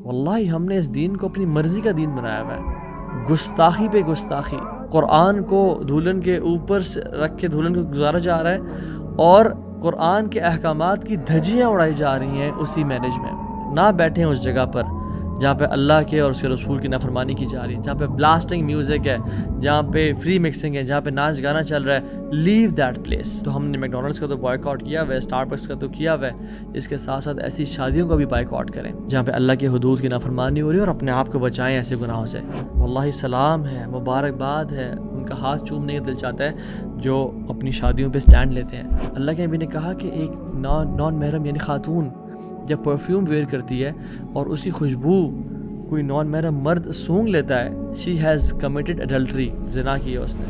واللہ ہم نے اس دین کو اپنی مرضی کا دین بنایا ہوا ہے، گستاخی پہ گستاخی، قرآن کو دلہن کے اوپر سے رکھ کے دلہن کو گزارا جا رہا ہے اور قرآن کے احکامات کی دھجیاں اڑائی جا رہی ہیں اسی میرج میں۔ نہ بیٹھیں اس جگہ پر جہاں پہ اللہ کے اور اس کے رسول کی نافرمانی کی جا رہی ہے، جہاں پہ بلاسٹنگ میوزک ہے، جہاں پہ فری مکسنگ ہے، جہاں پہ ناچ گانا چل رہا ہے، لیو دیٹ پلیس۔ تو ہم نے میک ڈونلڈس کا تو بائیک آؤٹ کیا ہوا ہے، اسٹار بکس کا تو کیا ہوا ہے، اس کے ساتھ ساتھ ایسی شادیوں کا بھی بائیک آؤٹ کریں جہاں پہ اللہ کے حدود کی نافرمانی ہو رہی ہے، اور اپنے آپ کو بچائیں ایسے گناہوں سے۔ واللہ سلام ہے، مبارکباد ہے، ان کا ہاتھ چومنے کا دل چاہتا ہے جو اپنی شادیوں پہ سٹینڈ لیتے ہیں۔ اللہ کے نبی نے کہا کہ ایک نان محرم یعنی خاتون جب پرفیوم ویئر کرتی ہے اور اس کی خوشبو کوئی نان محرم مرد سونگھ لیتا ہے، she has committed adultery، زنا کی ہے اس نے۔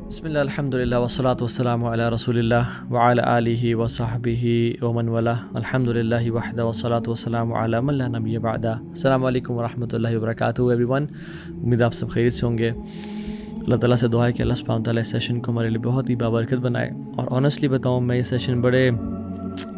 بسم اللہ الحمدللہ والصلاة والسلام علی رسول اللہ وعلی آلہ وصحبہ ومن والاه، الحمدللہ وحدہ والصلاة والسلام علی من لا نبی بعدہ۔ السلام علیکم ورحمۃ اللہ وبرکاتہ ایوری ون، امید آپ سب خیریت سے ہوں گے۔ اللہ تعالیٰ سے دعا ہے کہ اللہ سبحانہ تعالیٰ اس سیشن کو ہمارے لیے بہت ہی بابرکت بنائے، اور آنیسٹلی بتاؤں میں یہ سیشن بڑے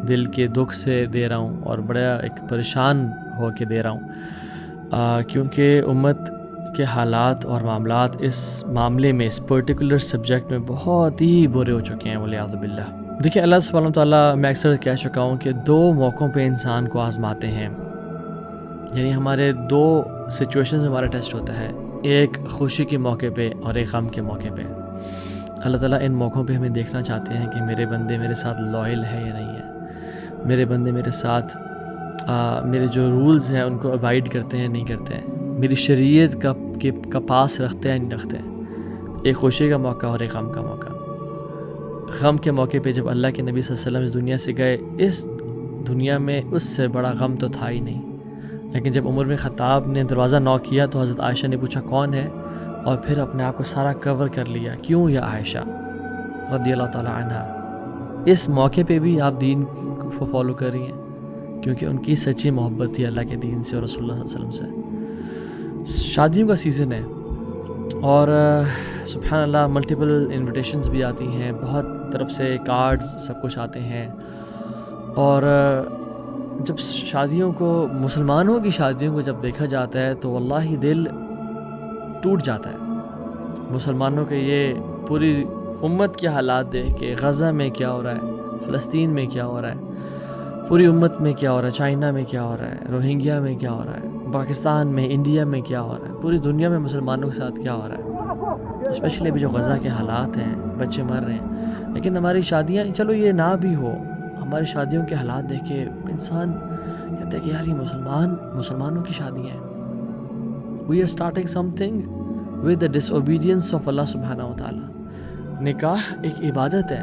دل کے دکھ سے دے رہا ہوں اور بڑا ایک پریشان ہو کے دے رہا ہوں، کیونکہ امت کے حالات اور معاملات اس معاملے میں، اس پرٹیکولر سبجیکٹ میں بہت ہی برے ہو چکے ہیں والعیاذ باللہ۔ دیکھیں اللہ سبحانہ تعالیٰ، میں اکثر کہہ چکا ہوں کہ دو موقعوں پہ انسان کو آزماتے ہیں، یعنی ہمارے دو سچویشنز ہمارا ٹیسٹ ہوتا ہے، ایک خوشی کے موقع پہ اور ایک غم کے موقع پہ۔ اللہ تعالیٰ ان موقعوں پہ ہمیں دیکھنا چاہتے ہیں کہ میرے بندے میرے ساتھ لائل ہے یا نہیں ہے، میرے بندے میرے ساتھ میرے جو رولز ہیں ان کو ابائڈ کرتے ہیں نہیں کرتے ہیں، میری شریعت کا پاس رکھتے ہیں نہیں رکھتے ہیں۔ ایک خوشی کا موقع اور ایک غم کا موقع۔ غم کے موقع پہ جب اللہ کے نبی صلی اللہ علیہ وسلم اس دنیا سے گئے، اس دنیا میں اس سے بڑا غم تو تھا ہی نہیں، لیکن جب عمر بن خطاب نے دروازہ نوک کیا تو حضرت عائشہ نے پوچھا کون ہے، اور پھر اپنے آپ کو سارا کور کر لیا، کیوں یا عائشہ رضی اللہ تعالی عنہا۔ اس موقع پہ بھی آپ دین کو فالو کر رہی ہیں کیونکہ ان کی سچی محبت تھی اللہ کے دین سے اور رسول اللہ صلی اللہ علیہ وسلم سے۔ شادیوں کا سیزن ہے اور سبحان اللہ ملٹیپل انویٹیشنز بھی آتی ہیں، بہت طرف سے کارڈز سب کچھ آتے ہیں، اور جب شادیوں کو، مسلمانوں کی شادیوں کو جب دیکھا جاتا ہے تو واللہ دل ٹوٹ جاتا ہے۔ مسلمانوں کے یہ پوری امت کے حالات دیکھ کے، غزہ میں کیا ہو رہا ہے، فلسطین میں کیا ہو رہا ہے، پوری امت میں کیا ہو رہا ہے، چائنا میں کیا ہو رہا ہے، روہنگیا میں کیا ہو رہا ہے، پاکستان میں، انڈیا میں کیا ہو رہا ہے، پوری دنیا میں مسلمانوں کے ساتھ کیا ہو رہا ہے، اسپیشلی ابھی جو غزہ کے حالات ہیں، بچے مر رہے ہیں۔ لیکن ہماری شادیاں، چلو یہ نہ بھی ہو، ہماری شادیوں کے حالات دیکھ کے انسان کہتا ہے کہ یار یہ مسلمانوں کی شادیاں ہیں۔ We are starting something with the disobedience of Allah سبحانہ و تعالیٰ۔ نکاح ایک عبادت ہے،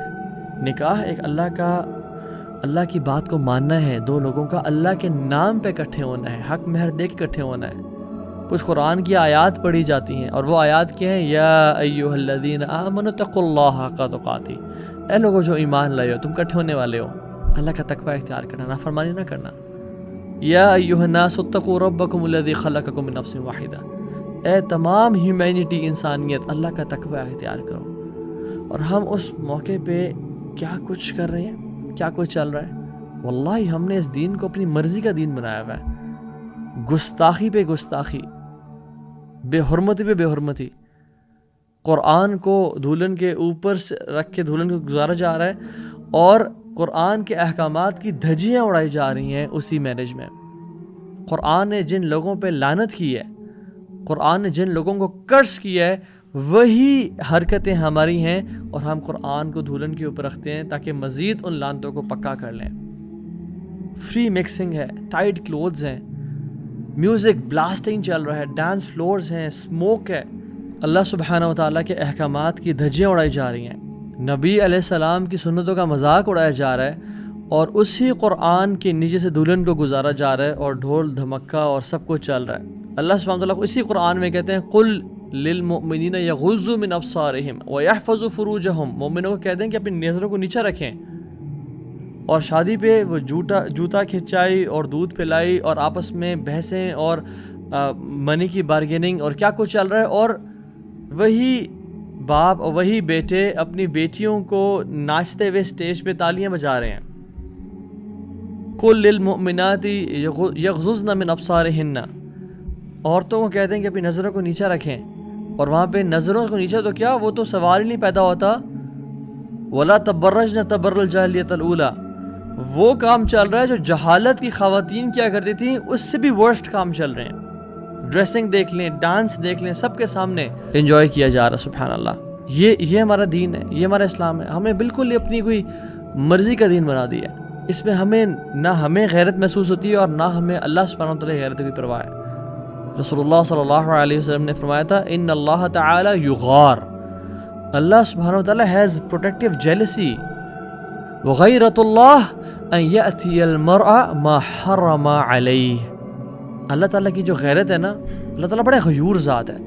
نکاح ایک اللہ کی بات کو ماننا ہے، دو لوگوں کا اللہ کے نام پہ اکٹھے ہونا ہے، حق مہر دے کے اکٹھے ہونا ہے۔ کچھ قرآن کی آیات پڑھی جاتی ہیں، اور وہ آیات کیا ہیں؟ یا ایھا الذین آمنوا اتقوا اللہ حق تقاتہ، اے لوگوں جو ایمان لائے ہو، تم اکٹھے ہونے والے ہو، اللہ کا تقوی اختیار کرنا، نافرمانی نہ کرنا۔ یا ایھا الناس اتقوا ربکم الذی خلقکم من نفس واحدہ، اے تمام ہیومینٹی، انسانیت، اللہ کا تقوی اختیار کرو۔ اور ہم اس موقع پہ کیا کچھ کر رہے ہیں، کیا کچھ چل رہا ہے۔ واللہ ہم نے اس دین کو اپنی مرضی کا دین بنایا ہوا ہے، گستاخی پہ گستاخی، بے حرمتی پہ بے حرمتی، قرآن کو دلہن کے اوپر سے رکھ کے دلہن کو گزارا جا رہا ہے، اور قرآن کے احکامات کی دھجیاں اڑائی جا رہی ہیں اسی میرج میں۔ قرآن نے جن لوگوں پہ لعنت کی ہے، قرآن نے جن لوگوں کو کرس کیا ہے، وہی حرکتیں ہماری ہیں، اور ہم قرآن کو دلہن کے اوپر رکھتے ہیں تاکہ مزید ان لعنتوں کو پکا کر لیں۔ فری مکسنگ ہے، ٹائٹ کلوتھز ہیں، میوزک بلاسٹنگ چل رہا ہے، ڈانس فلورز ہیں، اسموک ہے، اللہ سبحانہ و تعالیٰ کے احکامات کی دھجیاں اڑائی جا رہی ہیں، نبی علیہ السلام کی سنتوں کا مذاق اڑایا جا رہا ہے، اور اسی قرآن کے نیچے سے دلہن کو گزارا جا رہا ہے، اور ڈھول دھمکا اور سب کچھ چل رہا ہے۔ اللہ سبحانہ و تعالیٰ اسی قرآن میں کہتے ہیں قل للمؤمنین یغضوا من ابصارہم ویحفظوا فروجہم، مومنوں کو کہتے ہیں کہ اپنی نظروں کو نیچے رکھیں، اور شادی پہ وہ جوتا کھچائی اور دودھ پلائی اور آپس میں بحثیں اور منی کی بارگیننگ اور کیا کچھ چل رہا ہے، اور وہی باپ اور وہی بیٹے اپنی بیٹیوں کو ناچتے ہوئے سٹیج پہ تالیاں بجا رہے ہیں۔ قل للمؤمنات یغضضن من ابصارہن، عورتوں کو کہتے ہیں کہ اپنی نظروں کو نیچا رکھیں، اور وہاں پہ نظروں کو نیچا تو کیا، وہ تو سوال ہی نہیں پیدا ہوتا. ولا تبرجن تبرج الجاہلیۃ الاولی، وہ کام چل رہا ہے جو جہالت کی خواتین کیا کرتی تھیں اس سے بھی ورسٹ کام چل رہے ہیں. ڈریسنگ دیکھ لیں، ڈانس دیکھ لیں، سب کے سامنے انجوائے کیا جا رہا ہے. سبحان اللہ. یہ ہمارا دین ہے، یہ ہمارا اسلام ہے. ہمیں بالکل اپنی کوئی مرضی کا دین بنا دیا ہے. اس میں نہ ہمیں غیرت محسوس ہوتی ہے اور نہ ہمیں اللہ سبحانہ و تعالیٰ غیرت کی پرواہ ہے. رسول اللہ صلی اللہ علیہ وسلم نے فرمایا تھا ان اللہ تعالی یغار، اللہ سبحانہ و تعالیٰ ہیز پروٹیکٹیو جیلسی. وغیرت اللہ ان یأتی المرء ما حرم علیہ، اللہ تعالیٰ کی جو غیرت ہے نا، اللہ تعالیٰ بڑے غیور ذات ہے.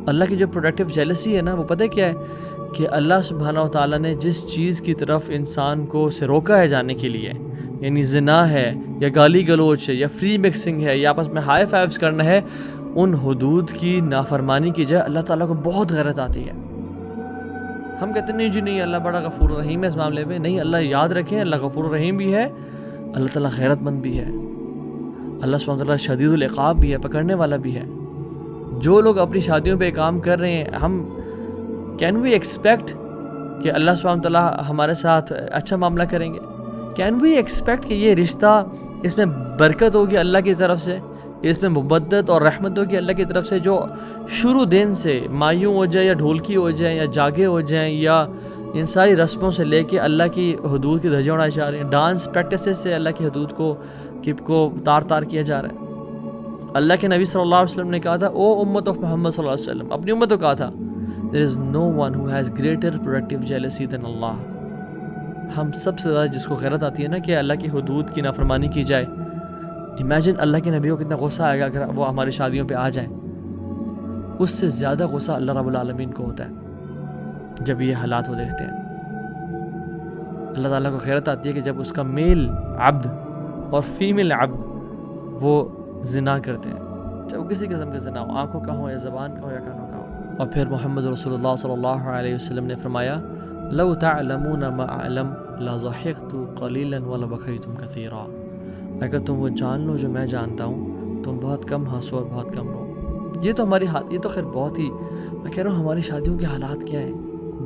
اللہ کی جو پروٹیکٹیو جیلسی ہے نا، وہ پتہ کیا ہے کہ اللہ سبحانہ و تعالیٰ نے جس چیز کی طرف انسان کو سے روکا ہے جانے کے لیے، یعنی زنا ہے یا گالی گلوچ ہے یا فری مکسنگ ہے یا آپس میں ہائی فائیوز کرنا ہے، ان حدود کی نافرمانی کی جائے اللہ تعالیٰ کو بہت غیرت آتی ہے. ہم کہتے ہیں نہیں جی نہیں، اللہ بڑا غفور رحیم ہے اس معاملے میں. نہیں، اللہ یاد رکھیں اللہ غفور رحیم بھی ہے، اللہ تعالیٰ غیرت مند بھی ہے، اللہ سبحانہ تعالیٰ شدید العقاب بھی ہے، پکڑنے والا بھی ہے. جو لوگ اپنی شادیوں پہ کام کر رہے ہیں، ہم کین وی ایکسپیکٹ کہ اللہ سبحانہ تعالیٰ ہمارے ساتھ اچھا معاملہ کریں گے؟ کین وی ایکسپیکٹ کہ یہ رشتہ اس میں برکت ہوگی اللہ کی طرف سے، اس میں مبدت اور رحمت ہوگی اللہ کی طرف سے، جو شروع دن سے مایوں ہو جائے یا ڈھولکی ہو جائیں یا جاگے ہو جائیں یا ان ساری رسموں سے لے کے اللہ کی حدود کی دھجیاں اڑائی جا رہی ہیں، ڈانس پریکٹسز سے اللہ کی حدود کو تار کیا جا رہا ہے. اللہ کے نبی صلی اللہ علیہ وسلم نے کہا تھا او امت آف محمد صلی اللہ علیہ وسلم، اپنی امت کو کہا تھا there is no one who has greater protective jealousy than Allah. ہم سب سے زیادہ جس کو غیرت آتی ہے نا کہ اللہ کی حدود کی نافرمانی کی جائے. امیجن اللہ کے نبی کو کتنا غصہ آئے گا اگر وہ ہماری شادیوں پہ آ جائیں. اس سے زیادہ غصہ اللہ رب العالمین کو ہوتا ہے جب یہ حالات وہ دیکھتے ہیں. اللہ تعالیٰ کو غیرت آتی ہے کہ جب اس کا میل عبد اور فیمیل عبد وہ زنا کرتے ہیں، چاہے وہ کسی قسم کا زنا ہو، آنکھوں کا ہو یا زبان کا ہو یا کانوں کا ہو. اور پھر محمد رسول اللہ صلی اللہ علیہ وسلم نے فرمایا لو تعلمون ما اعلم لضحكت قليلا ولبكيتم كثيرا، اگر تم وہ جان لو جو میں جانتا ہوں تم بہت کم ہنسو اور بہت کم رو. یہ تو ہماری یہ تو خیر بہت ہی، میں کہہ رہا ہوں ہماری شادیوں کے حالات کیا ہیں،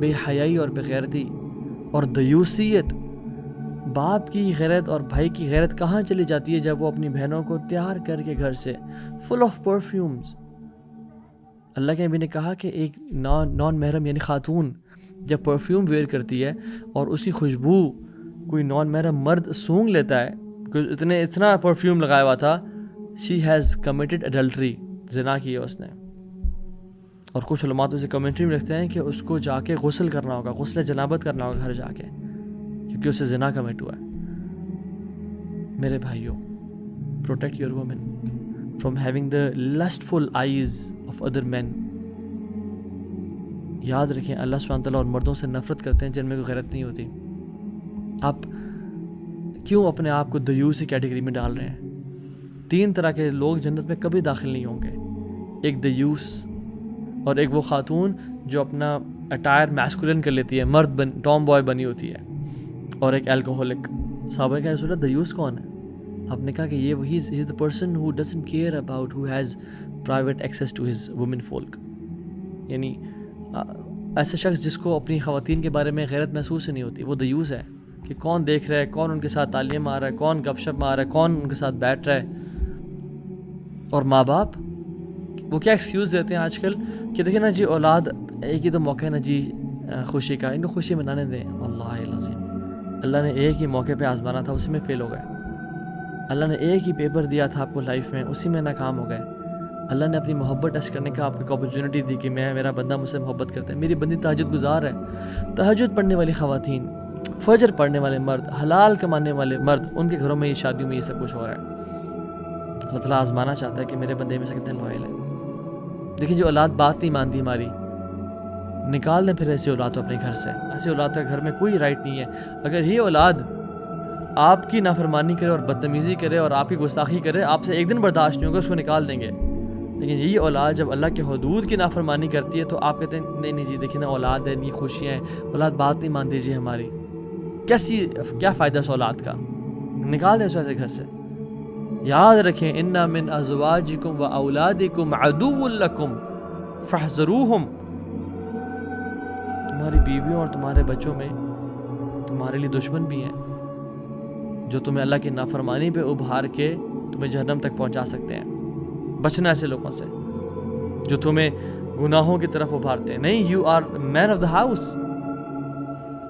بے حیائی اور بغیرتی اور دیوسیت. باپ کی غیرت اور بھائی کی غیرت کہاں چلی جاتی ہے جب وہ اپنی بہنوں کو تیار کر کے گھر سے فل آف پرفیومز. اللہ کے نبی نے کہا کہ ایک نان محرم یعنی خاتون جب پرفیوم ویئر کرتی ہے اور اسی خوشبو کوئی نان محرم مرد سونگ لیتا ہے، اتنا پرفیوم لگایا ہوا تھا، شی ہیز کمیٹڈ اڈلٹری، زنا کی ہے اس نے. اور کچھ علماء تو اسے کمنٹری میں لکھتے ہیں کہ اس کو جا کے غسل کرنا ہوگا، غسل جنابت کرنا ہوگا گھر جا کے، کیونکہ اسے زنا کمٹ ہوا ہے. میرے بھائیوں، protect your women from having the lustful eyes of other men. یاد رکھیں اللہ سبحانہ تعالیٰ اور مردوں سے نفرت کرتے ہیں جن میں کوئی غیرت نہیں ہوتی. آپ کیوں اپنے آپ کو دیوسی کیٹیگری میں ڈال رہے ہیں؟ 3 طرح کے لوگ جنت میں کبھی داخل نہیں ہوں گے. ایک دیوس، اور ایک وہ خاتون جو اپنا اٹائر میسکولن کر لیتی ہے، مرد ٹام بوائے بنی ہوتی ہے، اور ایک الکوہولک. صحابہ کہ رسول اللہ دیوس کون ہے؟ آپ نے کہا کہ یہ وہی is the person who doesn't care about who has private access to his women folk. یعنی ایسا شخص جس کو اپنی خواتین کے بارے میں غیرت محسوس ہی نہیں ہوتی، وہ دیوس ہے کہ کون دیکھ رہا ہے، کون ان کے ساتھ تعلیم مار رہا ہے، کون گپ شپ مار رہا ہے، کون ان کے ساتھ بیٹھ رہا ہے. اور ماں باپ وہ کیا ایکسکیوز دیتے ہیں آج کل کہ دیکھیں نا جی اولاد ایک ہی تو موقع ہے نا جی خوشی کا، ان کو خوشی منانے دیں. واللہ العظیم اللہ نے ایک ہی موقع پہ آزمانا تھا، اسی میں فیل ہو گئے. اللہ نے ایک ہی پیپر دیا تھا آپ کو لائف میں، اسی میں ناکام ہو گئے. اللہ نے اپنی محبت ٹیسٹ کرنے کا آپ کو اپرچونٹی دی کہ میرا بندہ مجھ سے محبت کرتا ہے، میری بندی تہجد گزار ہے. تہجد پڑھنے والی خواتین، فجر پڑھنے والے مرد، حلال کمانے والے مرد، ان کے گھروں میں یہ شادیوں میں یہ سب کچھ ہو رہا ہے. اللہ تعالیٰ آزمانا چاہتا ہے کہ میرے بندے میں سے کتنے لوائل ہیں. دیکھیں جو اولاد بات نہیں مانتی ہماری، نکال دیں پھر ایسی اولاد کو اپنے گھر سے. ایسی اولاد کا گھر میں کوئی رائٹ نہیں ہے. اگر یہ اولاد آپ کی نافرمانی کرے اور بدتمیزی کرے اور آپ کی گستاخی کرے، آپ سے ایک دن برداشت نہیں ہوگا، اس کو نکال دیں گے. لیکن یہی اولاد جب اللہ کے حدود کی نافرمانی کرتی ہے تو آپ کہتے ہیں نہیں نہیں جی دیکھیں نا اولاد ہے، یہ خوشیاں ہیں، اولاد بات نہیں مانتی جی ہماری. کیا فائدہ اس اولاد کا؟ نکال دیں اسے ایسے گھر سے. یاد رکھیں ان من ازواجکم و اولادکم عدو لکم فاحذروہم. تمہاری بیویوں اور تمہارے بچوں میں تمہارے لیے دشمن بھی ہیں جو تمہیں اللہ کی نافرمانی پہ ابھار کے تمہیں جہنم تک پہنچا سکتے ہیں. بچنا ایسے لوگوں سے جو تمہیں گناہوں کی طرف ابھارتے ہیں. نہیں, you are man of the house.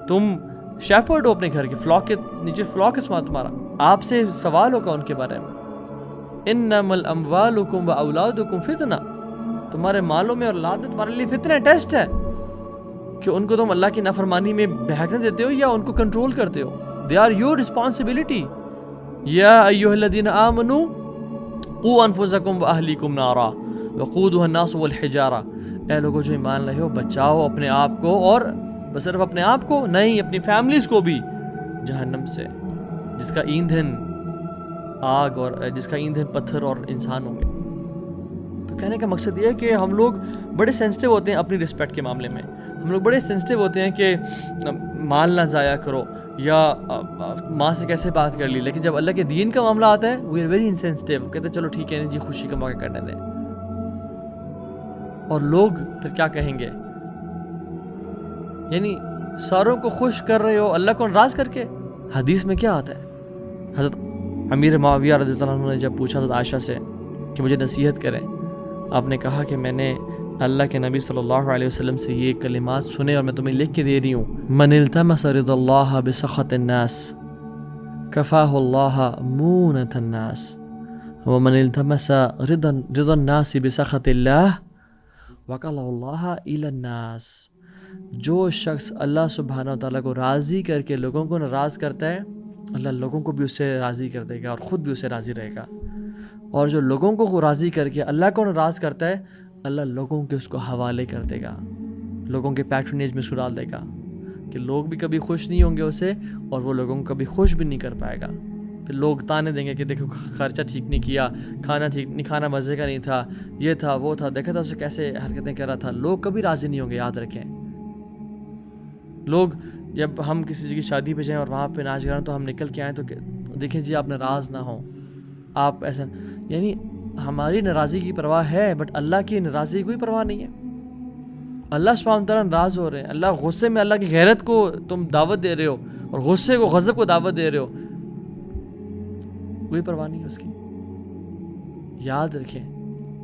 تم شیپرڈ ہو اپنے گھر کے, فلاک کے نیچے فلاک ہے تمہارا. آپ سے سوال ہوگا ان کے بارے میں. انما الاموالکم و اولادکم فتنہ. تمہارے مالوں میں اور اولاد میں تمہارے لیے فتنہ, ٹیسٹ ہے کہ ان کو تم اللہ کی نافرمانی میں بہکنے دیتے ہو یا ان کو کنٹرول کرتے ہو. They are your responsibility. یا ایھا الذین آمنوا قوا انفسکم واہلیکم نارا وقودها الناس والحجارہ. اے لوگوں جو ایمان لائے ہو, بچاؤ اپنے آپ کو, اور بس صرف اپنے آپ کو نہیں, اپنی فیملیز کو بھی جہنم سے, جس کا ایندھن آگ اور جس کا ایندھن پتھر اور انسان ہوں گے. تو کہنے کا مقصد یہ ہے کہ ہم لوگ بڑے سینسٹیو ہوتے ہیں اپنی رسپیکٹ کے معاملے میں. ہم لوگ بڑے سینسٹیو ہوتے ہیں کہ مال نہ ضائع کرو یا ماں سے کیسے بات کر لی, لیکن جب اللہ کے دین کا معاملہ آتا ہے وی آر ویری انسینسٹیو. کہتے ہیں چلو ٹھیک ہے جی, خوشی کا موقع کرنے دیں. اور لوگ پھر کیا کہیں گے, یعنی ساروں کو خوش کر رہے ہو اللہ کو ناراض کر کے. حدیث میں کیا آتا ہے, حضرت امیر معاویہ رضی اللہ عنہ نے جب پوچھا حضرت عائشہ سے کہ مجھے نصیحت کریں, آپ نے کہا کہ میں نے اللہ کے نبی صلی اللہ علیہ وسلم سے یہ کلمات سنے اور میں تمہیں لکھ کے دے رہی ہوں. من التمس رضا اللہ بسخط الناس کفاہ اللہ مونۃ الناس ومن التمس رضا الناس بسخط اللہ وکلہ اللہ الی الناس. جو شخص اللہ سبحانہ و تعالیٰ کو راضی کر کے لوگوں کو ناراض کرتا ہے, اللہ لوگوں کو بھی اس سے راضی کر دے گا اور خود بھی اس سے راضی رہے گا. اور جو لوگوں کو راضی کر کے اللہ کو ناراض کرتا ہے, اللہ لوگوں کے اس کو حوالے کر دے گا, لوگوں کے پیٹرنیج میں اس کو ڈال دے گا کہ لوگ بھی کبھی خوش نہیں ہوں گے اسے اور وہ لوگوں کو کبھی خوش بھی نہیں کر پائے گا. پھر لوگ تانے دیں گے کہ دیکھو خرچہ ٹھیک نہیں کیا, کھانا ٹھیک نہیں, کھانا مزے کا نہیں تھا, یہ تھا وہ تھا, دیکھا تھا اسے کیسے حرکتیں کر رہا تھا. لوگ کبھی راضی نہیں ہوں گے, یاد رکھیں. لوگ جب ہم کسی جگہ شادی پہ جائیں اور وہاں پہ ناچ گانا تو ہم نکل کے آئیں تو دیکھیں جی آپ ناراض نہ ہوں, آپ ایسا, یعنی ہماری ناراضی کی پرواہ ہے بٹ اللہ کی ناراضی کی کوئی پرواہ نہیں ہے. اللہ سبحانہ وتعالیٰ ناراض ہو رہے ہیں, اللہ غصے میں اللہ کی غیرت کو تم دعوت دے رہے ہو اور غصے کو غضب کو دعوت دے رہے ہو, کوئی پرواہ نہیں ہے اس کی. یاد رکھیں,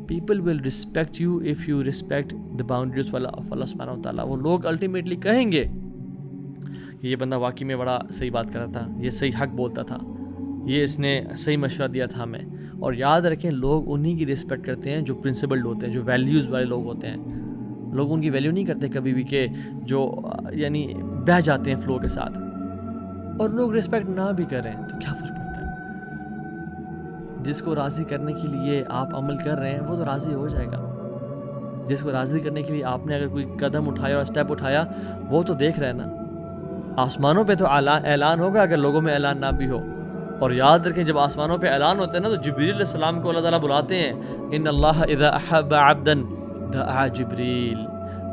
people will respect you if you respect the boundaries of Allah سبحانہ وتعالیٰ. وہ لوگ الٹیمیٹلی کہیں گے کہ یہ بندہ واقعی میں بڑا صحیح بات کر رہا تھا, یہ صحیح حق بولتا تھا, یہ اس نے صحیح مشورہ دیا تھا ہمیں. اور یاد رکھیں لوگ انہی کی رسپیکٹ کرتے ہیں جو پرنسپلڈ ہوتے ہیں, جو ویلیوز والے لوگ ہوتے ہیں. لوگ ان کی ویلیو نہیں کرتے کبھی بھی کہ جو یعنی بہہ جاتے ہیں فلو کے ساتھ. اور لوگ رسپیکٹ نہ بھی کریں تو کیا فرق پڑتا ہے. جس کو راضی کرنے کے لیے آپ عمل کر رہے ہیں وہ تو راضی ہو جائے گا. جس کو راضی کرنے کے لیے آپ نے اگر کوئی قدم اٹھایا اور اسٹیپ اٹھایا وہ تو دیکھ رہے ہیں نا. آسمانوں پہ تو اعلان ہوگا اگر لوگوں میں اعلان نہ بھی ہو. اور یاد رکھیں جب آسمانوں پہ اعلان ہوتا ہے نا تو جبریل علیہ السلام کو اللہ تعالیٰ بلاتے ہیں. ان اللہ اذا احب عبدا دعا جبریل.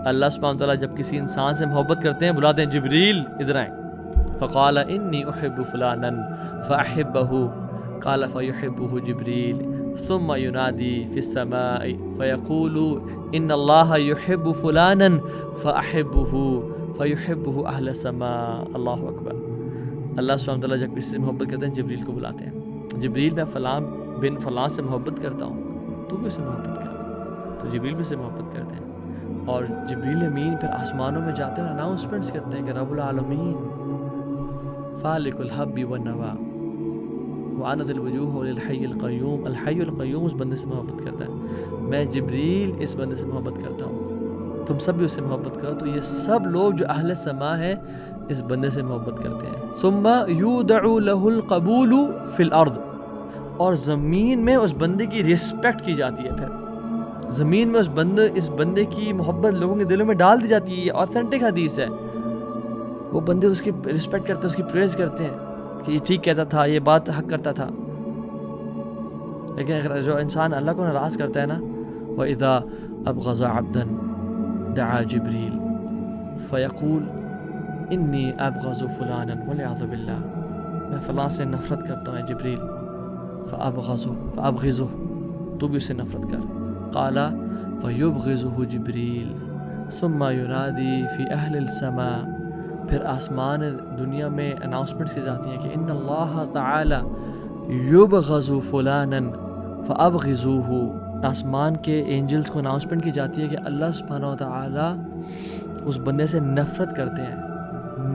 اللہ سبحانہ وتعالیٰ جب کسی انسان سے محبت کرتے ہیں بلاتے ہیں جبریل ادھر آئیں. فقال انی احب فلانا فاحبہ قال فیحبہ جبریل ثم ینادی فی السماء فیقول ان اللہ یحب فلانا فاحبہ فیحبہ اہل السماء. اللہ اکبر. اللہ سبحانہ وتعالیٰ جب کسی سے محبت کرتے ہیں جبریل کو بلاتے ہیں, جبریل میں فلاں بن فلاں سے محبت کرتا ہوں, تو بھی اسے محبت کر. تو جبریل بھی اسے محبت کرتے ہیں. اور جبریل امین پھر آسمانوں میں جاتے ہیں اور اناؤنسمنٹس کرتے ہیں کہ رب العالمین فالق الحب والنوا وعنت الوجوہ للحی القیوم. الحی القیوم اس بندے سے محبت کرتا ہے. میں جبریل اس بندے سے محبت کرتا ہوں, تم سب بھی اس سے محبت کرو. تو یہ سب لوگ جو اہل سما ہیں اس بندے سے محبت کرتے ہیں. ثم یودع له القبول فی الارض. اور زمین میں اس بندے کی رسپیکٹ کی جاتی ہے. پھر زمین میں اس بندے کی محبت لوگوں کے دلوں میں ڈال دی جاتی ہے. یہ اوتھینٹک حدیث ہے. وہ بندے اس کی رسپیکٹ کرتے ہیں, اس کی پریز کرتے ہیں کہ یہ ٹھیک کہتا تھا, یہ بات حق کرتا تھا. لیکن اگر جو انسان اللہ کو ناراض کرتا ہے نا, وَإِذَا أَبْغَضَ عَبْدًا دَعَا جِبْرِيلُ فَيَقُولُ انی ابغض فلانا والعیاذ باللہ. میں فلاں سے نفرت کرتا ہوں اے جبریل، فابغضہ، تو بھی اس سے نفرت کر۔ قال فیبغضہ جبریل ثم ینادی فی اہل السماء، پھر آسمان دنیا میں اناؤنسمنٹس کی جاتی ہیں کہ ان اللہ تعالی یبغض فلانا فابغضوہ، آسمان کے اینجلز کو اناؤنسمنٹ کی جاتی ہے کہ اللہ سبحانہ وتعالی اس بندے سے نفرت کرتے ہیں،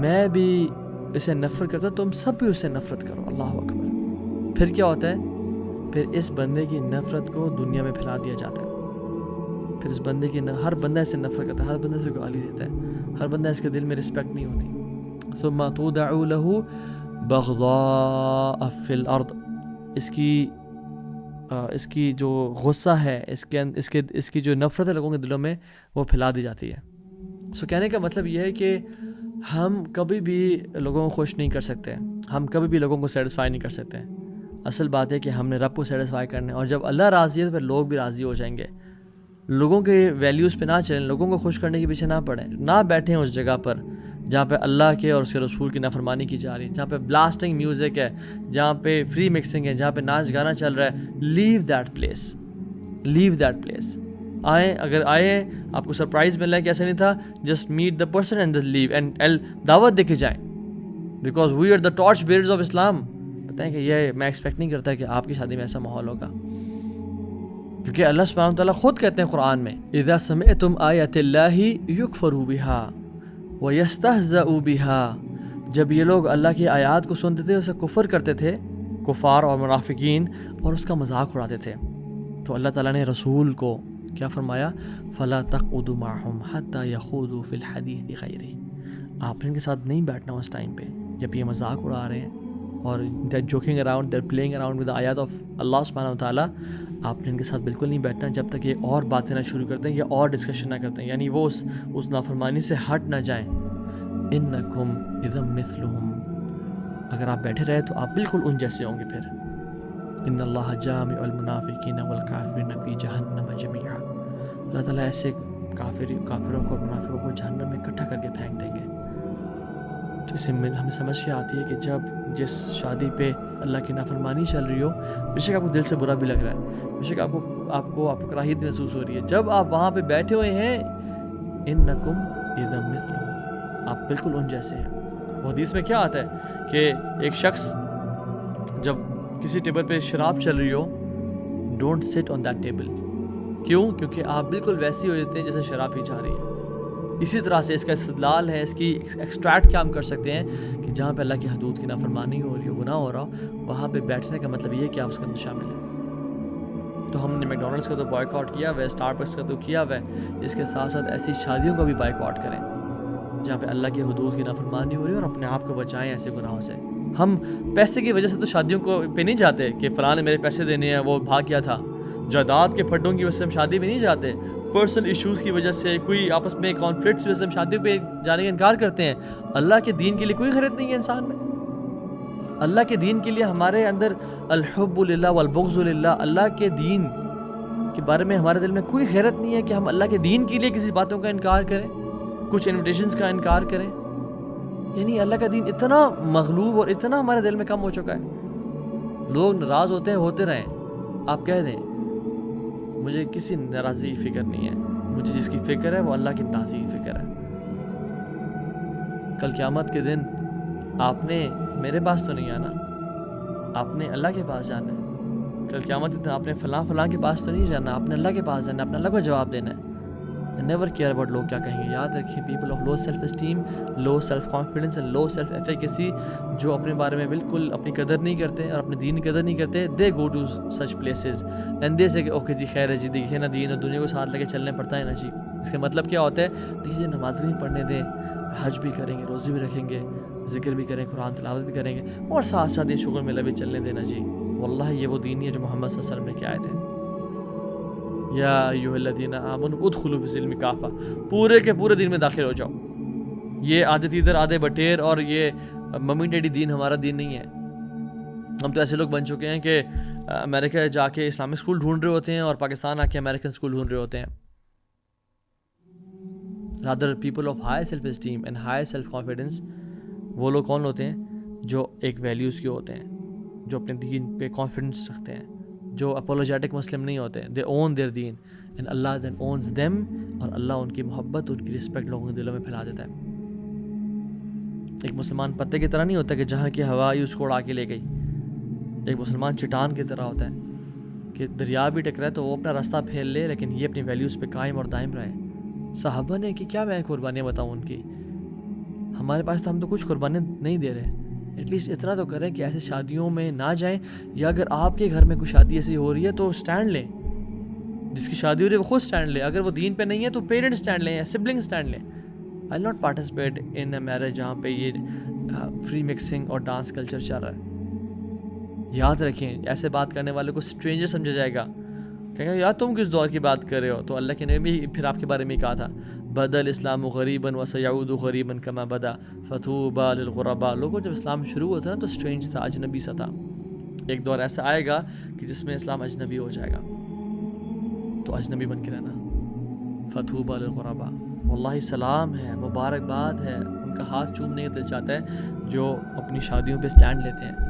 میں بھی اسے نفرت کرتا ہوں، تم سب بھی اس سے نفرت کرو۔ اللہ اکبر۔ پھر کیا ہوتا ہے؟ پھر اس بندے کی نفرت کو دنیا میں پھیلا دیا جاتا ہے، پھر اس بندے کی ہر بندہ اس سے نفرت کرتا ہے، ہر بندہ سے گالی دیتا ہے، ہر بندہ اس کے دل میں رسپیکٹ نہیں ہوتی۔ ثم تودع له بغضاء فی الارض، اس کی جو غصہ ہے، اس کی جو نفرت ہے لوگوں کے دلوں میں، وہ پھیلا دی جاتی ہے۔ سو کہنے کا مطلب یہ ہے کہ ہم کبھی بھی لوگوں کو خوش نہیں کر سکتے، ہم کبھی بھی لوگوں کو سیٹسفائی نہیں کر سکتے۔ اصل بات ہے کہ ہم نے رب کو سیٹسفائی کرنا ہے، اور جب اللہ راضی ہے تو پھر لوگ بھی راضی ہو جائیں گے۔ لوگوں کے ویلیوز پہ نہ چلیں، لوگوں کو خوش کرنے کے پیچھے نہ پڑیں، نہ بیٹھیں اس جگہ پر جہاں پہ اللہ کے اور اس کے رسول کی نافرمانی کی جا رہی ہے، جہاں پہ بلاسٹنگ میوزک ہے، جہاں پہ فری مکسنگ ہے، جہاں پہ ناچ گانا چل رہا ہے۔ Leave that place, leave that place. آئیں، اگر آئیں آپ کو سرپرائز مل رہا ہے کہ ایسا نہیں تھا، just meet the person and leave and دعوت دے کے جائیں، because we are the torch bearers of Islam. بتائیں کہ یہ میں ایکسپیکٹ نہیں کرتا کہ آپ کی شادی میں ایسا ماحول ہوگا، کیونکہ اللہ سبحانہ وتعالیٰ خود کہتے ہیں قرآن میں اذا سمعتم آیات اللہ یکفر بها ویستہزأ بها، جب یہ لوگ اللہ کی آیات کو سنتے تھے اسے کفر کرتے تھے، کفار اور منافقین، اور اس کا مذاق اڑاتے تھے، تو اللہ تعالیٰ نے رسول کو کیا فرمایا؟ فلا تقعدوا معهم حتى يخوضوا في الحديث غيره، آپ نے ان کے ساتھ نہیں بیٹھنا اس ٹائم پہ جب یہ مذاق اڑا رہے ہیں اور they're joking around, they're playing around with the ayat of اللہ سبحانہ وتعالیٰ۔ آپ نے ان کے ساتھ بالکل نہیں بیٹھنا جب تک یہ اور باتیں نہ شروع کرتے ہیں یا اور ڈسکشن نہ کرتے ہیں، یعنی وہ اس نافرمانی سے ہٹ نہ جائیں۔ انکم اذا مثلہم، اگر آپ بیٹھے رہے تو آپ بالکل ان جیسے ہوں گے۔ پھر ان اللہ جامع المنافقین والکافرین فی جہنم جمیعا، اللہ تعالیٰ ایسے کافروں کو اور منافقوں کو جہنم میں اکٹھا کر کے پھینک دیں گے۔ تو اس سے ہمیں سمجھ کے آتی ہے کہ جب جس شادی پہ اللہ کی نافرمانی چل رہی ہو، بے شک آپ کو دل سے برا بھی لگ رہا ہے، بے شک آپ کو کراہیت محسوس ہو رہی ہے، جب آپ وہاں پہ بیٹھے ہوئے ہیں انکم اذا مثلہم، آپ بالکل ان جیسے ہیں۔ وہ حدیث میں کیا آتا ہے کہ ایک شخص جب کسی ٹیبل پہ شراب چل رہی ہو، ڈونٹ سٹ آن دیٹ ٹیبل۔ کیوں؟ کیونکہ آپ بالکل ویسی ہو جاتے ہیں جیسے شراب پی جا رہی ہے۔ اسی طرح سے اس کا استدلال ہے، اس کی ایکسٹریکٹ کیا ہم کر سکتے ہیں کہ جہاں پہ اللہ کی حدود کی نافرمانی ہو رہی ہو، گناہ ہو رہا ہو، وہاں پہ بیٹھنے کا مطلب یہ ہے کہ آپ اس کے اندر شامل ہیں۔ تو ہم نے میکڈونلڈس کا تو بائیکاٹ کیا ہوا ہے، اسٹار بکس کا تو کیا ہوا ہے، اس کے ساتھ ساتھ ایسی شادیوں کا بھی بائیکاٹ کریں جہاں پہ اللہ کی حدود کی نافرمانی ہو رہی ہے، اور اپنے آپ کو بچائیں ایسے گناہوں سے۔ ہم پیسے کی وجہ سے تو شادیوں کو پہ نہیں جاتے کہ فلاں نے میرے پیسے دینے ہیں، وہ بھاگ گیا تھا۔ جائیداد کے پھڈوں کی وجہ سے ہم شادی پہ نہیں جاتے، پرسنل ایشوز کی وجہ سے، کوئی آپس میں کانفلکٹس کی وجہ سے ہم شادیوں پہ جانے کا انکار کرتے ہیں۔ اللہ کے دین کے لیے کوئی غیرت نہیں ہے انسان میں، اللہ کے دین کے لیے ہمارے اندر الحب للہ والبغض للہ، اللہ کے دین کے بارے میں ہمارے دل میں کوئی غیرت نہیں ہے کہ ہم اللہ کے دین کے لیے کسی باتوں کا انکار کریں، کچھ انویٹیشنز کا انکار کریں۔ یعنی اللہ کا دین اتنا مغلوب اور اتنا ہمارے دل میں کم ہو چکا ہے۔ لوگ ناراض ہوتے ہیں، ہوتے رہیں، آپ کہہ دیں مجھے کسی ناراضی کی فکر نہیں ہے، مجھے جس کی فکر ہے وہ اللہ کی ناراضی کی فکر ہے۔ کل قیامت کے دن آپ نے میرے پاس تو نہیں آنا، آپ نے اللہ کے پاس جانا ہے۔ کل قیامت کے دن آپ نے فلاں کے پاس تو نہیں جانا، آپ نے اللہ کے پاس جانا ہے، اپنے اللہ کو جواب دینا ہے۔ نیور کیئر اباؤٹ لوگ کیا کہیں گے۔ یاد رکھیں، people of low self esteem, low self confidence and low self efficacy, جو اپنے بارے میں بالکل اپنی قدر نہیں کرتے اور اپنے دین کی قدر نہیں کرتے، they go to such places and they say کہ اوکے جی خیر ہے جی، دیکھیے نا دین اور دنیا کو ساتھ لے کے چلنے پڑتا ہے نا جی۔ اس کا مطلب کیا ہوتا ہے؟ دیکھیے نماز بھی پڑھنے دیں، حج بھی کریں گے، روزے بھی رکھیں گے، ذکر بھی کریں، قرآن تلاوت بھی کریں گے، اور ساتھ ساتھ یہ شکر میلہ بھی چلنے دینا جی۔ واللہ یہ وہ دین نہیں ہے جو محمد صلی اللہ علیہ وسلم نے کیا آئے تھے، یا ایھا الذین آمنوا ادخلوا فی السلم کافہ، پورے کے پورے دین میں داخل ہو جاؤ۔ یہ آدھے تیتر آدھے بٹیر اور یہ ممی ڈیڈی دین ہمارا دین نہیں ہے۔ ہم تو ایسے لوگ بن چکے ہیں کہ امریکہ جا کے اسلامک اسکول ڈھونڈ رہے ہوتے ہیں اور پاکستان آ کے امریکن اسکول ڈھونڈ رہے ہوتے ہیں۔ rather people of high self esteem and high self confidence، وہ لوگ کون ہوتے ہیں؟ جو ایک ویلیوز کے ہوتے ہیں, جو اپنے دین پہ کانفیڈنس رکھتے ہیں, جو اپولوجیٹک مسلم نہیں ہوتے, دے اون دیئر دین اینڈ اللہ دین اونز دیم, اور اللہ ان کی محبت, ان کی رسپیکٹ لوگوں کے دلوں میں پھیلا دیتا ہے. ایک مسلمان پتے کی طرح نہیں ہوتا کہ جہاں کی ہوا ہی اس کو اڑا کے لے گئی. ایک مسلمان چٹان کی طرح ہوتا ہے کہ دریا بھی ٹکرا ہے تو وہ اپنا راستہ پھیل لے, لیکن یہ اپنی ویلیوز پہ قائم اور دائم رہے. صحابہ نے کہ کیا میں قربانیاں بتاؤں ان کی, ہمارے پاس تو ہم تو کچھ قربانیاں نہیں دے رہے. ایٹ لیسٹ اتنا تو کریں کہ ایسے شادیوں میں نہ جائیں, یا اگر آپ کے گھر میں کوئی شادی ایسی ہو رہی ہے تو اسٹینڈ لیں. جس کی شادی ہو رہی ہے وہ خود اسٹینڈ لے, اگر وہ دین پہ نہیں ہے تو پیرنٹ اسٹینڈ لیں یا سبلنگ اسٹینڈ لیں. I will not participate in a marriage جہاں پہ یہ فری مکسنگ اور ڈانس کلچر چل رہا ہے. یاد رکھیں, ایسے بات کرنے والے کو اسٹرینجر سمجھا جائے گا, کہیں گے یار تم کس دور کی بات کر رہے ہو. تو اللہ کے نبی بھی پھر آپ کے بارے میں کہا تھا, بدل اسلام غریباً وسیعود غریباً کما بدا فطوبی للغرباء. لوگوں جب اسلام شروع ہوتا ہے نا تو اسٹرینج تھا, اجنبی سا تھا. ایک دور ایسا آئے گا کہ جس میں اسلام اجنبی ہو جائے گا, تو اجنبی بن کے رہنا. فطوبی للغرباء, واللہ سلام ہے, مبارکباد ہے, ان کا ہاتھ چومنے کا دل چاہتا ہے جو اپنی شادیوں پہ اسٹینڈ لیتے ہیں,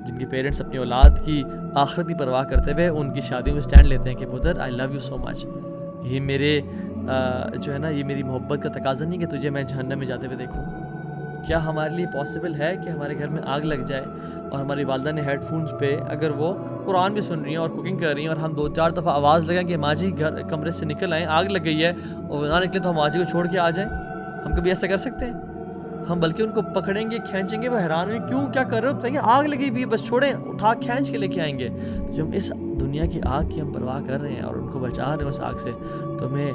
جن کے پیرنٹس اپنی اولاد کی آخرت کی پرواہ کرتے ہوئے ان کی شادیوں میں اسٹینڈ لیتے ہیں کہ پدر آئی لو یو سو مچ. یہ میرے جو ہے نا, یہ میری محبت کا تقاضا نہیں کہ تجھے میں جہنم میں جاتے ہوئے دیکھوں. کیا ہمارے لیے پاسبل ہے کہ ہمارے گھر میں آگ لگ جائے اور ہماری والدہ نے ہیڈ فونس پہ اگر وہ قرآن بھی سن رہی ہیں اور کوکنگ کر رہی ہیں, اور ہم 2-4 دفعہ آواز لگائیں کہ ماں جی گھر کمرے سے نکل آئیں, آگ لگ گئی ہے, اور نہ نکلے تو ہم ماں جی کو چھوڑ کے آ جائیں؟ ہم کبھی ایسا کر سکتے ہیں؟ ہم بلکہ ان کو پکڑیں گے, کھینچیں گے, وہ حیران ہوئے کیوں کیا کر رہے ہو, بتائیں گے آگ لگی ہوئی بس چھوڑیں, اٹھا کھینچ کے لے کے آئیں گے. جو ہم اس دنیا کی آگ کی ہم پرواہ کر رہے ہیں اور ان کو بچا رہے ہیں اس آگ سے, تو ہمیں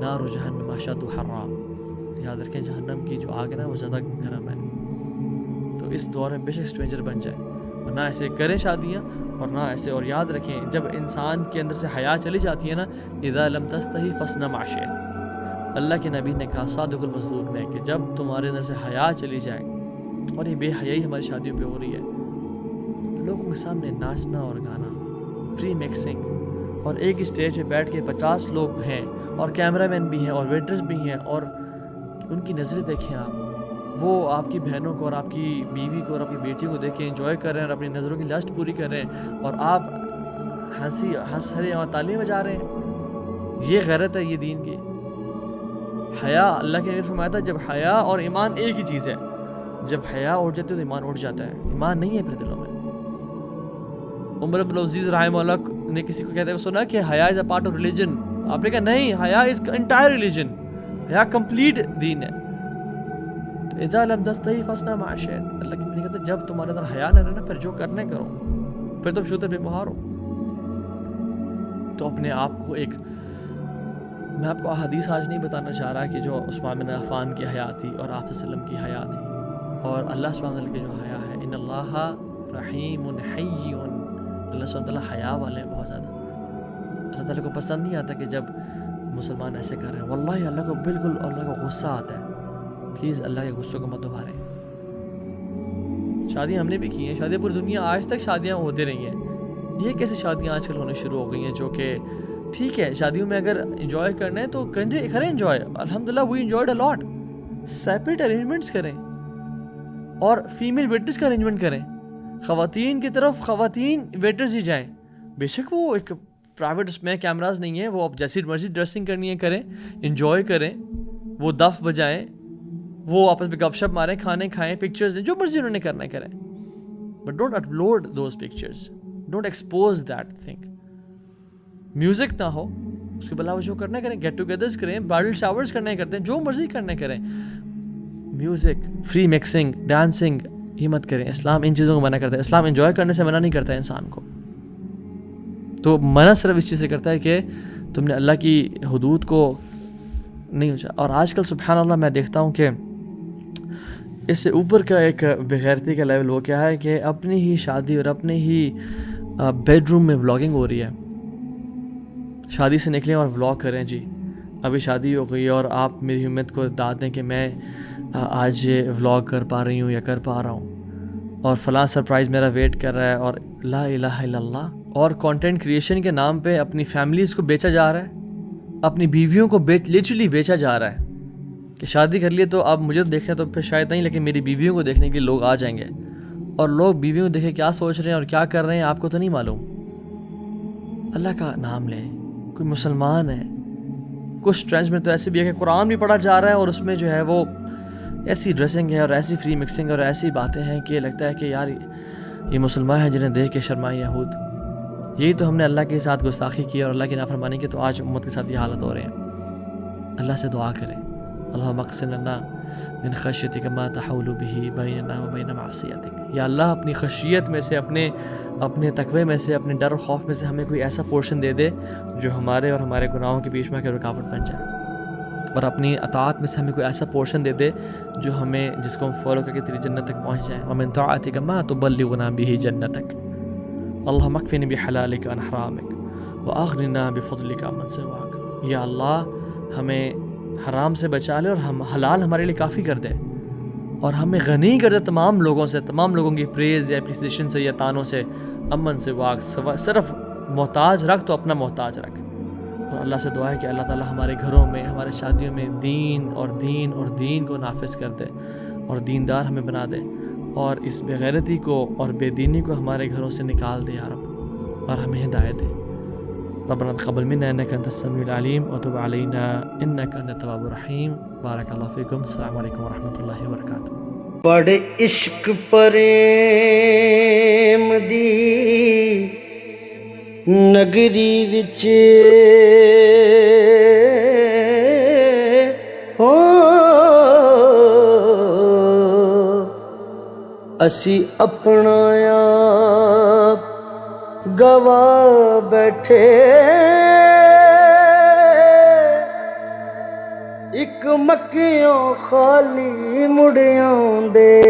نار جہنم اشد حرا, یاد رکھیں جہنم کی جو آگ ہے نا وہ زیادہ گرم ہے. تو اس دور میں بے شک اسٹرینجر بن جائے, اور نہ ایسے کریں شادیاں, اور نہ ایسے. اور یاد رکھیں جب انسان کے اندر سے حیا چلی جاتی ہے نا, اذا لم تستحی فاصنع ما شئت, اللہ کے نبی نے کہا صادق المصدوق نے کہ جب تمہارے اندر سے حیا چلی جائے, اور یہ بے حیائی ہماری شادیوں پہ ہو رہی ہے, لوگوں کے سامنے ناچنا اور گانا, فری مکسنگ, اور ایک اسٹیج پہ بیٹھ کے 50 لوگ ہیں اور کیمرہ مین بھی ہیں اور ویٹرز بھی ہیں, اور ان کی نظریں دیکھیں آپ, وہ آپ کی بہنوں کو اور آپ کی بیوی کو اور اپنی بیٹیوں کو دیکھیں انجوائے کر رہے ہیں اور اپنی نظروں کی لسٹ پوری کر رہے ہیں, اور آپ ہنس رہے ہیں اور تالیاں بجا رہے ہیں. یہ غیرت ہے, یہ دین کی حیا. اللہ کے نبی نے فرمایا تھا جب حیا اور ایمان ایک ہی چیز ہے, جب حیا اٹھ جاتی ہے تو ایمان اٹھ جاتا ہے, ایمان نہیں ہے پھر دلوں میں. عمر بن عبدالعزیز رحمہ اللہ نے کسی کو کہتے ہوئے سنا کہ حیا از اے پارٹ آف ریلیجن, آپ نے کہا نہیں, حیا از انٹائر ریلیجن, حیا کمپلیٹ دین ہے. تو اذا لم تستحی فاصنع ما شئت, اللہ کے نبی کہتے جب تمہارے اندر حیا نہ رہنا پھر جو کرنا کرو, پھر تم شوتر بے مہار ہو. تو اپنے آپ کو ایک, میں آپ کو احادیث آج نہیں بتانا چاہ رہا کہ جو عثمان بن عفان کی حیا تھی اور آپ صلی اللہ علیہ وسلم کی حیا تھی, اور اللہ سبحانہ وتعالیٰ کی جو حیا ہے, ان اللہ رحیم حی, اللہ سبحانہ وتعالیٰ حیا والے ہیں بہت زیادہ. اللہ تعالیٰ کو پسند نہیں آتا کہ جب مسلمان ایسے کر رہے ہیں, واللہ اللہ کو بالکل, اللہ کو غصہ آتا ہے. پلیز اللہ کے غصوں کو مت ابھاریں. شادیاں ہم نے بھی کی ہیں, شادیاں پوری دنیا آج تک شادیاں ہوتی رہی ہیں. یہ کیسے شادیاں آج کل ہونے شروع ہو گئی ہیں جو کہ ٹھیک ہے شادیوں میں اگر انجوائے کرنا ہے تو کریں انجوائے, الحمدللہ وی انجوائڈ اے لاٹ. سیپریٹ ارینجمنٹس کریں اور فیمیل ویٹرز کا ارینجمنٹ کریں, خواتین کی طرف خواتین ویٹرز ہی جائیں. بے شک وہ ایک پرائیویٹ اس میں کیمراز نہیں ہیں, وہ آپ جیسی مرضی ڈریسنگ کرنی ہے کریں, انجوائے کریں, وہ دف بجائیں, وہ آپس میں گپ شپ ماریں, کھانے کھائیں, پکچرز دیں, جو مرضی انہوں نے کرنا ہے کریں, but don't upload those pictures, don't expose that thing. Music نہ ہو, اس کے علاوہ جو کرنا کریں, گیٹ ٹوگیدرز کریں, برائڈل شاورز کرنے کرتے ہیں, جو مرضی کرنا کریں. میوزک, فری مکسنگ, ڈانسنگ یہ مت کریں. اسلام ان چیزوں کو منع کرتا ہے. اسلام انجوائے کرنے سے منع نہیں کرتا ہے انسان کو, تو منع صرف اس چیز سے کرتا ہے کہ تم نے اللہ کی حدود کو نہیں اونچا. اور آج کل سبحان اللہ میں دیکھتا ہوں کہ اس سے اوپر کا ایک بغیرتی کا لیول وہ کیا ہے کہ اپنی ہی شادی اور اپنے ہی بیڈ روم میں ولاگنگ ہو رہی ہے. شادی سے نکلیں اور ولاگ کریں, جی ابھی شادی ہو گئی اور آپ میری ہمت کو داد دیں کہ میں آج یہ ولاگ کر پا رہی ہوں یا کر پا رہا ہوں, اور فلاں سرپرائز میرا ویٹ کر رہا ہے, اور لا الہ الا اللہ. اور کنٹینٹ کریشن کے نام پہ اپنی فیملیز کو بیچا جا رہا ہے, اپنی بیویوں کو لٹرلی بیچا جا رہا ہے کہ شادی کر لیے تو اب مجھے تو دیکھنا تو پھر شاید نہیں، لیکن میری بیویوں کو دیکھنے کے لیے لوگ آ جائیں گے، اور لوگ بیویوں کو دیکھے کیا سوچ رہے ہیں اور کیا کر رہے ہیں آپ کو تو نہیں معلوم۔ اللہ کا نام لیں، کوئی مسلمان ہے۔ کچھ ٹرینڈز میں تو ایسے بھی ہے کہ قرآن بھی پڑھا جا رہا ہے اور اس میں جو ہے وہ ایسی ڈریسنگ ہے اور ایسی فری مکسنگ اور ایسی باتیں ہیں کہ لگتا ہے کہ یار یہ مسلمان ہیں جنہیں دیکھ کے شرمائے یہود۔ یہی تو ہم نے اللہ کے ساتھ گستاخی کی اور اللہ کی نافرمانی کی، تو آج امت کے ساتھ یہ حالت ہو رہے ہیں۔ اللہ سے دعا کریں، اللہم اقسم لنا من خشیتک ما تحول به بیننا و بین معصیتک، یا اللہ اپنی خشیت میں سے، اپنے تقوی میں سے، اپنے ڈر و خوف میں سے ہمیں کوئی ایسا پورشن دے دے جو ہمارے اور ہمارے گناہوں کے بیچ میں رکاوٹ بن جائے، اور اپنی اطاعت میں سے ہمیں کوئی ایسا پورشن دے دے جو ہمیں، جس کو ہم فالو کر کے تیری جنت تک پہنچ جائیں۔ ومن طاعتک ما تبلغنا به جنتک، اللہم اکفنی بحلالک عن حرامک واغننا بفضلک عمن سواک، یا اللہ ہمیں حرام سے بچا لے اور ہم حلال ہمارے لیے کافی کر دے، اور ہمیں غنی کر دے تمام لوگوں سے، تمام لوگوں کی پریز یا اپریسیشن سے یا تانوں سے، امن سے واق، صرف محتاج رکھ تو اپنا محتاج رکھ۔ اور اللہ سے دعا ہے کہ اللہ تعالی ہمارے گھروں میں، ہمارے شادیوں میں دین کو نافذ کر دے اور دیندار ہمیں بنا دے، اور اس بے غیرتی کو اور بے دینی کو ہمارے گھروں سے نکال دے یا رب، اور ہمیں ہدایت دے۔ ربنا تقبل منا انك انت السميع العليم وتب علينا انك انت التواب الرحيم۔ بارك الله فيكم، السلام عليكم ورحمة الله وبركاته۔ بڑے عشق پریم دی نگری وچ ہو اسی اپنا آپ گوا بیٹھے، ایک مکیوں خالی مڑیاں دے